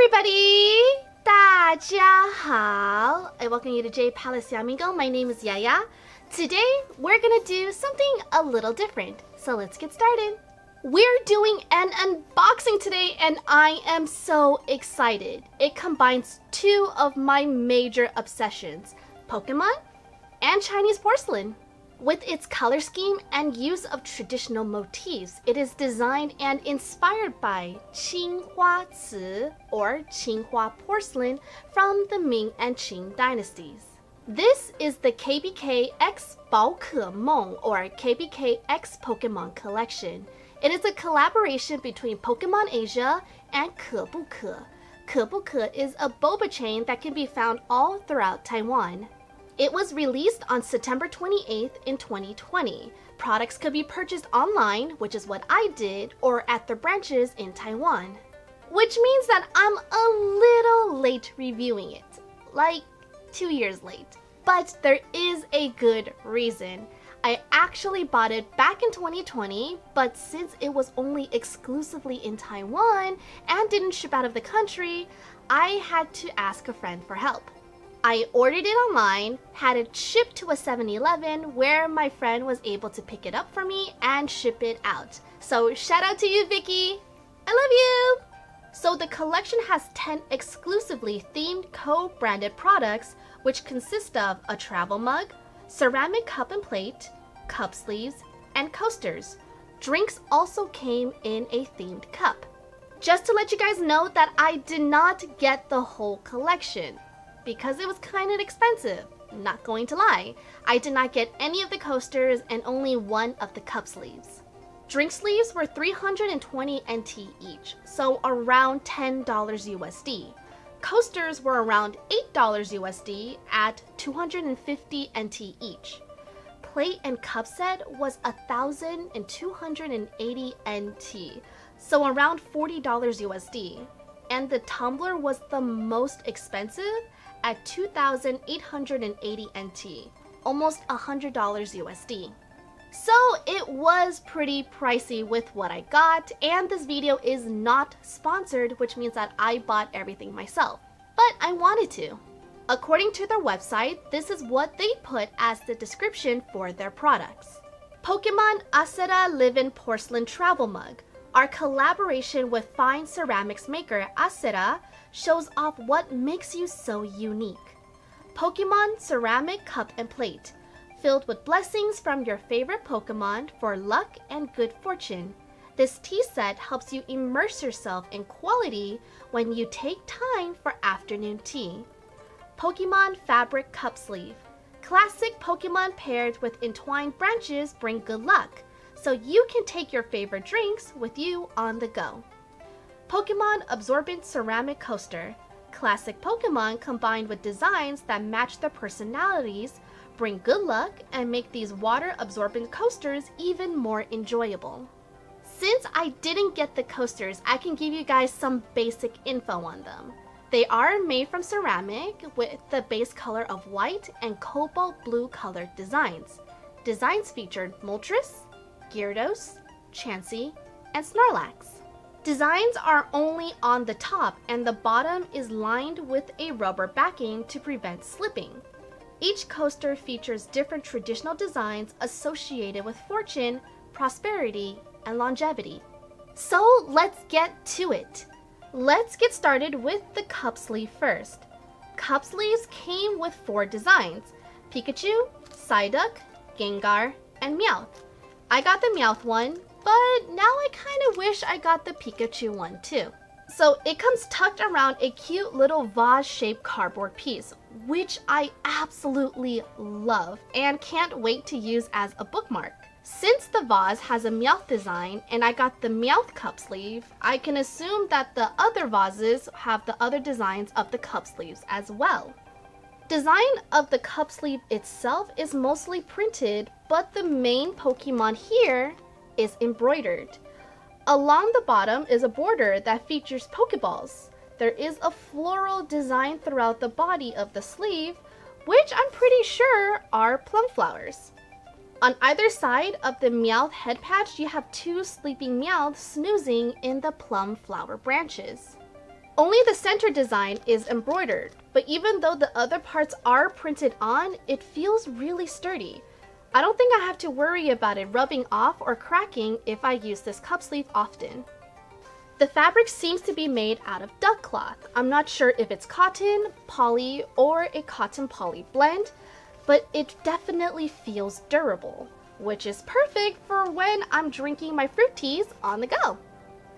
everybody! 大家好! I welcome you to Jade Palace Amigo. My name is Yaya. Today, we're gonna do something a little different. So let's get started. We're doing an unboxing today and I am so excited. It combines two of my major obsessions, Pokemon and Chinese porcelain. With its color scheme and use of traditional motifs, it is designed and inspired by Qinghua Ci or Qinghua porcelain from the Ming and Qing dynasties. This is the KBK X 宝可梦 or KBK X Pokemon collection. It is a collaboration between Pokemon Asia and Ke. Ke is a boba chain that can be found all throughout Taiwan. It was released on September 28th in 2020. Products could be purchased online, which is what I did, or at their branches in Taiwan. Which means that I'm a little late reviewing it. Like 2 years late. But there is a good reason. I actually bought it back in 2020, but since it was only exclusively in Taiwan and didn't ship out of the country, I had to ask a friend for help. I ordered it online, had it shipped to a 7-Eleven where my friend was able to pick it up for me and ship it out. So shout out to you, Vicky! I love you! So the collection has 10 exclusively themed co-branded products, which consist of a travel mug, ceramic cup and plate, cup sleeves, and coasters. Drinks also came in a themed cup. Just to let you guys know that I did not get the whole collection, because it was kind of expensive, not going to lie. I did not get any of the coasters and only one of the cup sleeves. Drink sleeves were 320 NT each, so around $10 USD. Coasters were around $8 USD at 250 NT each. Plate and cup set was 1,280 NT, so around $40 USD. And the tumbler was the most expensive at 2,880 NT, almost $100 USD. So it was pretty pricey with what I got, and this video is not sponsored, which means that I bought everything myself, but I wanted to. According to their website, this is what they put as the description for their products. Pokemon Acera Live-in Porcelain Travel Mug. Our collaboration with fine ceramics maker Acera shows off what makes you so unique. Pokemon ceramic cup and plate, filled with blessings from your favorite Pokemon for luck and good fortune. This tea set helps you immerse yourself in quality when you take time for afternoon tea. Pokemon fabric cup sleeve. Classic Pokemon paired with entwined branches bring good luck, so you can take your favorite drinks with you on the go. Pokemon absorbent ceramic coaster. Classic Pokemon combined with designs that match their personalities, bring good luck, and make these water absorbent coasters even more enjoyable. Since I didn't get the coasters, I can give you guys some basic info on them. They are made from ceramic with the base color of white and cobalt blue colored designs. Designs featured Moltres, Gyarados, Chansey, and Snorlax. Designs are only on the top and the bottom is lined with a rubber backing to prevent slipping. Each coaster features different traditional designs associated with fortune, prosperity, and longevity. So let's get to it. Let's get started with the cup sleeve first. Cup sleeves came with 4 designs: Pikachu, Psyduck, Gengar, and Meowth. I got the Meowth one, but now I kind of wish I got the Pikachu one too. So it comes tucked around a cute little vase-shaped cardboard piece, which I absolutely love and can't wait to use as a bookmark. Since the vase has a Meowth design and I got the Meowth cup sleeve, I can assume that the other vases have the other designs of the cup sleeves as well. Design of the cup sleeve itself is mostly printed, but the main Pokemon here is embroidered. Along the bottom is a border that features Pokeballs. There is a floral design throughout the body of the sleeve, which I'm pretty sure are plum flowers. On either side of the Meowth head patch, you have 2 sleeping Meowths snoozing in the plum flower branches. Only the center design is embroidered, but even though the other parts are printed on, it feels really sturdy. I don't think I have to worry about it rubbing off or cracking if I use this cup sleeve often. The fabric seems to be made out of duck cloth. I'm not sure if it's cotton, poly, or a cotton poly blend, but it definitely feels durable, which is perfect for when I'm drinking my fruit teas on the go.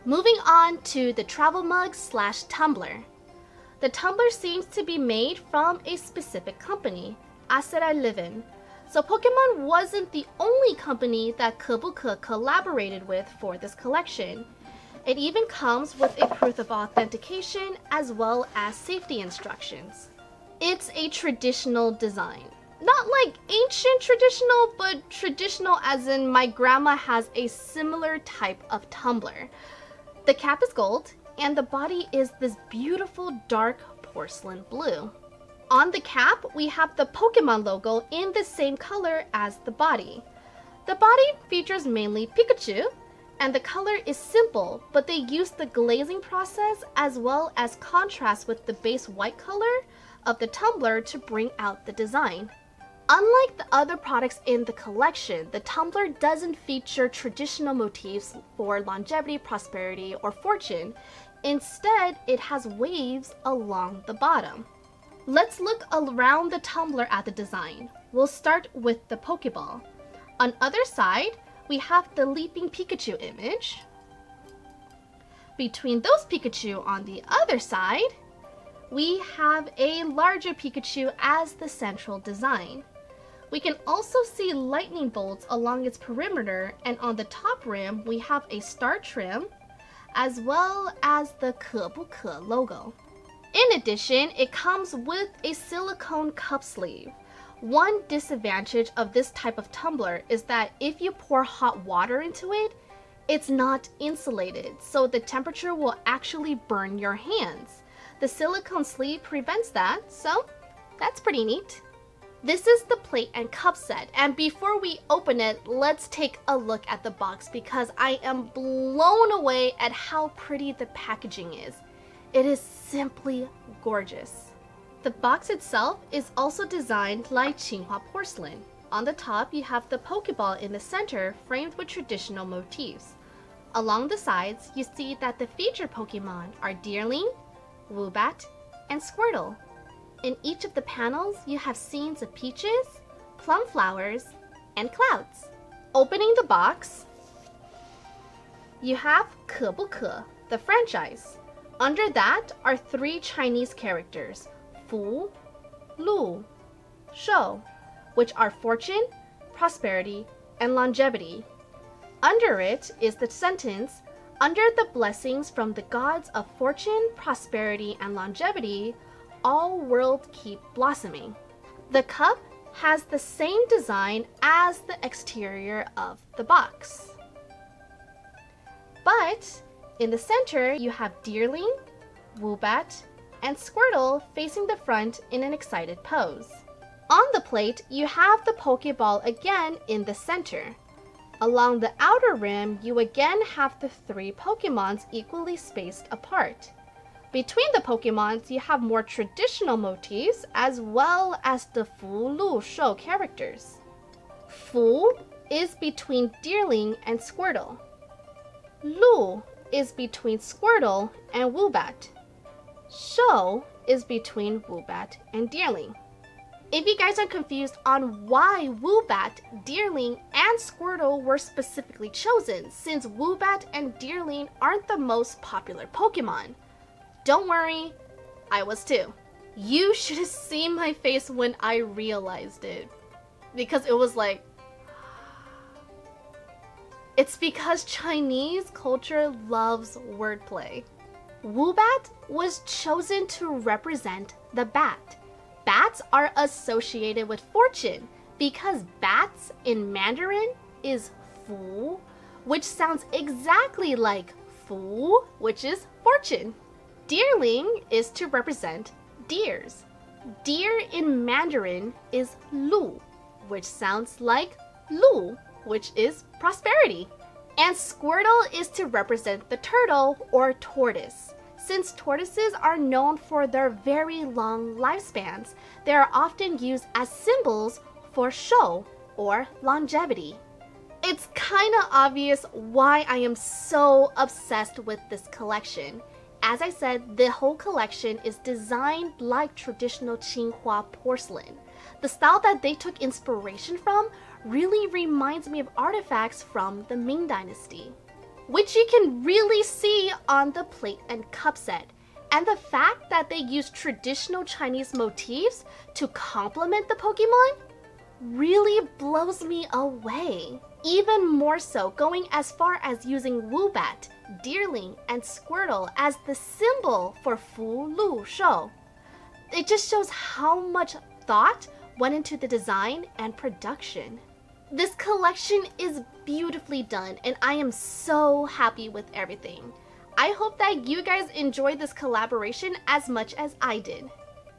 Moving on to the travel mug / tumbler. The tumbler seems to be made from a specific company, Asset I Live In. So Pokemon wasn't the only company that Kebuke collaborated with for this collection. It even comes with a proof of authentication as well as safety instructions. It's a traditional design. Not like ancient traditional, but traditional as in my grandma has a similar type of tumbler. The cap is gold, and the body is this beautiful dark porcelain blue. On the cap, we have the Pokemon logo in the same color as the body. The body features mainly Pikachu, and the color is simple, but they use the glazing process as well as contrast with the base white color of the tumbler to bring out the design. Unlike the other products in the collection, the tumbler doesn't feature traditional motifs for longevity, prosperity, or fortune. Instead, it has waves along the bottom. Let's look around the tumbler at the design. We'll start with the Pokeball. On other side, we have the leaping Pikachu image. Between those Pikachu on the other side, we have a larger Pikachu as the central design. We can also see lightning bolts along its perimeter, and on the top rim, we have a star trim, as well as the Kebuke logo. In addition, it comes with a silicone cup sleeve. One disadvantage of this type of tumbler is that if you pour hot water into it, it's not insulated, so the temperature will actually burn your hands. The silicone sleeve prevents that, so that's pretty neat. This is the plate and cup set, and before we open it, let's take a look at the box because I am blown away at how pretty the packaging is. It is simply gorgeous. The box itself is also designed like Tsinghua porcelain. On the top, you have the Pokeball in the center framed with traditional motifs. Along the sides, you see that the featured Pokemon are Deerling, Woobat, and Squirtle. In each of the panels, you have scenes of peaches, plum flowers, and clouds. Opening the box, you have Kebuke, the franchise. Under that are 3 Chinese characters, Fu, Lu, Shou, which are fortune, prosperity, and longevity. Under it is the sentence, "Under the blessings from the gods of fortune, prosperity, and longevity, all world keep blossoming." The cup has the same design as the exterior of the box. But in the center, you have Deerling, Woobat, and Squirtle facing the front in an excited pose. On the plate, you have the Pokeball again in the center. Along the outer rim, you again have the 3 Pokemons equally spaced apart. Between the Pokemons, you have more traditional motifs as well as the Fu, Lu, Shou characters. Fu is between Deerling and Squirtle. Lu is between Squirtle and Woobat. Shou is between Woobat and Deerling. If you guys are confused on why Woobat, Deerling, and Squirtle were specifically chosen, since Woobat and Deerling aren't the most popular Pokemon, don't worry, I was too. You should have seen my face when I realized it. Because it was like... It's because Chinese culture loves wordplay. Woobat was chosen to represent the bat. Bats are associated with fortune because bats in Mandarin is fu, which sounds exactly like fu, which is fortune. Deerling is to represent deers. Deer in Mandarin is lu, which sounds like lu, which is prosperity. And Squirtle is to represent the turtle or tortoise. Since tortoises are known for their very long lifespans, they are often used as symbols for show or longevity. It's kind of obvious why I am so obsessed with this collection. As I said, the whole collection is designed like traditional Qinghua porcelain. The style that they took inspiration from really reminds me of artifacts from the Ming Dynasty, which you can really see on the plate and cup set. And the fact that they use traditional Chinese motifs to complement the Pokemon really blows me away. Even more so, going as far as using Woobat, Deerling, and Squirtle as the symbol for Fu Lu Shou. It just shows how much thought went into the design and production. This collection is beautifully done, and I am so happy with everything. I hope that you guys enjoyed this collaboration as much as I did.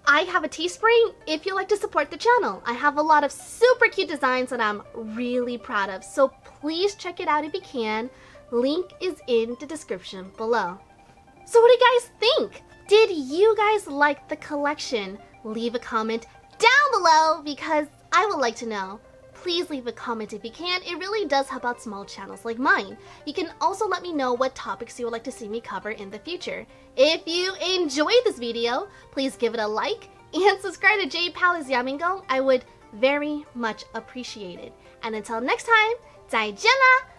I have a Teespring if you like to support the channel. I have a lot of super cute designs that I'm really proud of, so please check it out if you can. Link is in the description below. So what do you guys think? Did you guys like the collection? Leave a comment down below because I would like to know. Please leave a comment if you can. It really does help out small channels like mine. You can also let me know what topics you would like to see me cover in the future. If you enjoyed this video, please give it a like and subscribe to Jade Palace Yamingo. I would very much appreciate it. And until next time, 再见啦!